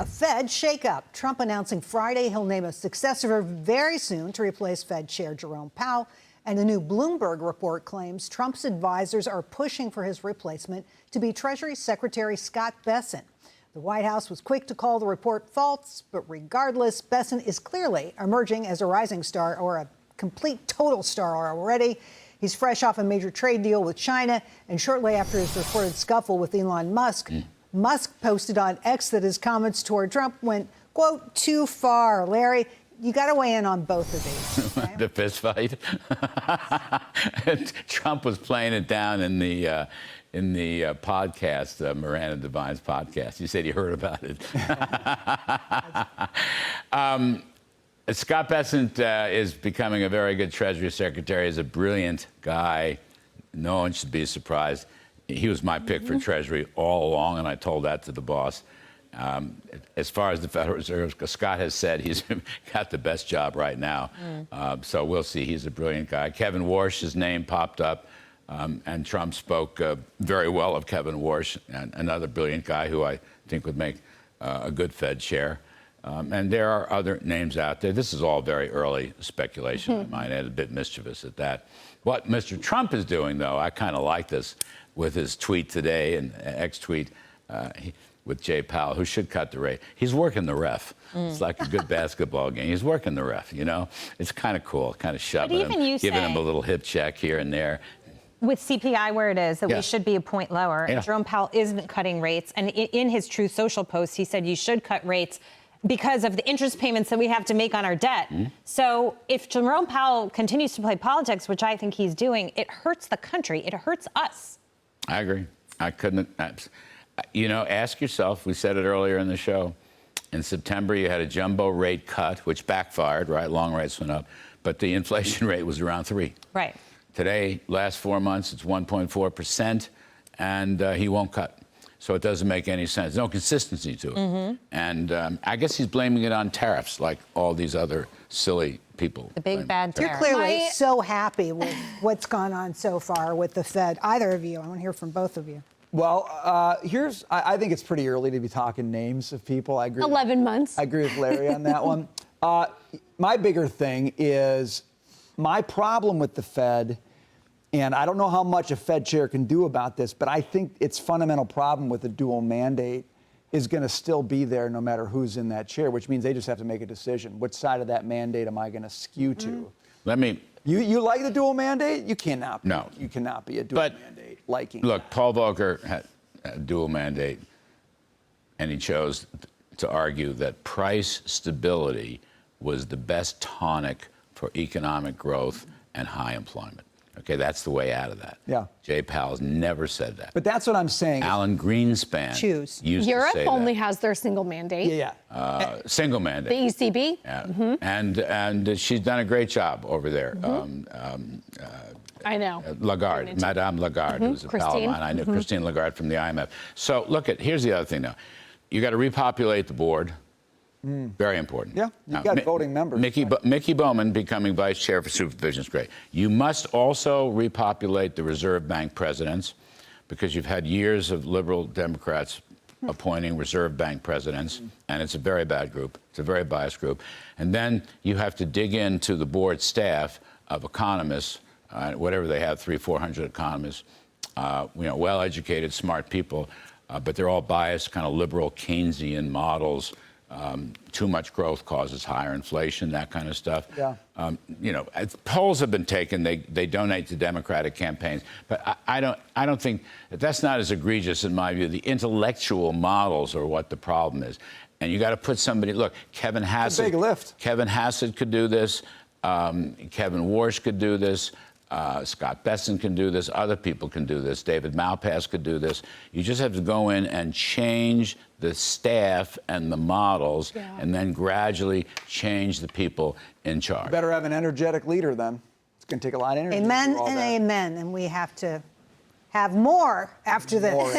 A Fed shakeup. Trump announcing Friday he'll name a successor very soon to replace Fed Chair Jerome Powell. And a new Bloomberg report claims Trump's advisors are pushing for his replacement to be Treasury Secretary Scott Bessent. The White House was quick to call the report false, but regardless, Bessent is clearly emerging as a rising star, or a complete total star already. He's fresh off a major trade deal with China, and shortly after his reported scuffle with Elon Musk, Musk posted on X that his comments toward Trump went, quote, too far. Larry, you got to weigh in on both of these. Okay? The fist fight. Trump was playing it down in the podcast, Miranda Devine's podcast. You said you heard about it. Scott Bessent is becoming a very good Treasury Secretary. He's a brilliant guy. No one should be surprised. He was my pick for Treasury all along, and I told that to the boss. As far as the Federal Reserve, Scott has said he's got the best job right now. So we'll see. He's a brilliant guy. Kevin Warsh's name popped up, and Trump spoke very well of Kevin Warsh, another brilliant guy who I think would make a good Fed chair. And there are other names out there. This is all very early speculation. I might add, a bit mischievous at that. What Mr. Trump is doing, though, I kind of like this with his tweet today and X-tweet with Jay Powell, who should cut the rate. He's working the ref. It's like a good basketball game. He's working the ref, you know? It's kind of cool, kind of shoving him, giving him a little hip check here and there. With CPI where it is, that we should be a point lower. And Jerome Powell isn't cutting rates. And in his Truth Social post, he said you should cut rates because of the interest payments that we have to make on our debt. So if Jerome Powell continues to play politics, which I think he's doing, it hurts the country. It hurts us. I agree. I couldn't. You know, ask yourself, we said it earlier in the show, in September you had a jumbo rate cut, which backfired, right? Long rates went up, but the inflation rate was around 3%. Right. Today, last 4 months, it's 1.4%, and he won't cut. So it doesn't make any sense. No consistency to it. And I guess he's blaming it on tariffs, like all these other silly people. The big bad tariffs. You're clearly so happy with what's gone on so far with the Fed. Either of you. I want to hear from both of you. Well, I think it's pretty early to be talking names of people. I agree. 11 months. I agree with Larry on that one. My bigger thing is my problem with the Fed, and I don't know how much a Fed chair can do about this, but I think its fundamental problem with the dual mandate is going to still be there no matter who's in that chair, which means they just have to make a decision. Which side of that mandate am I going to skew to? Let me... You like the dual mandate? You cannot. No. You cannot be a dual mandate liking. Look, Paul Volcker had a dual mandate, and he chose to argue that price stability was the best tonic for economic growth and high employment. Okay, that's the way out of that. Yeah. Jay Powell's never said that. But that's what I'm saying. Alan Greenspan used to say Europe only that. has their single mandate. Yeah. Single mandate. The ECB. Yeah. And she's done a great job over there. I know. Lagarde, Madame Lagarde, who's a pal of mine. I knew Christine Lagarde from the IMF. So look, here's the other thing now. You got to repopulate the board. Very important. Yeah, you've got voting members. Mickey Bowman becoming vice chair for supervision is great. You must also repopulate the Reserve Bank presidents, because you've had years of liberal Democrats appointing Reserve Bank presidents, and it's a very bad group. It's a very biased group. And then you have to dig into the board staff of economists, whatever they have, 300-400 economists, well-educated, smart people, but they're all biased, kind of liberal Keynesian models. Too much growth causes higher inflation, that kind of stuff. Yeah. Polls have been taken. They donate to Democratic campaigns, but I don't think that's not as egregious in my view. The intellectual models are what the problem is, and you got to put somebody. Look, Kevin Hassett. Big lift. Kevin Hassett could do this. Kevin Warsh could do this. Scott Bessent can do this. Other people can do this. David Malpass could do this. You just have to go in and change the staff and the models, and then gradually change the people in charge. You better have an energetic leader then. It's going to take a lot of energy. Amen and amen. And we have to have more after this.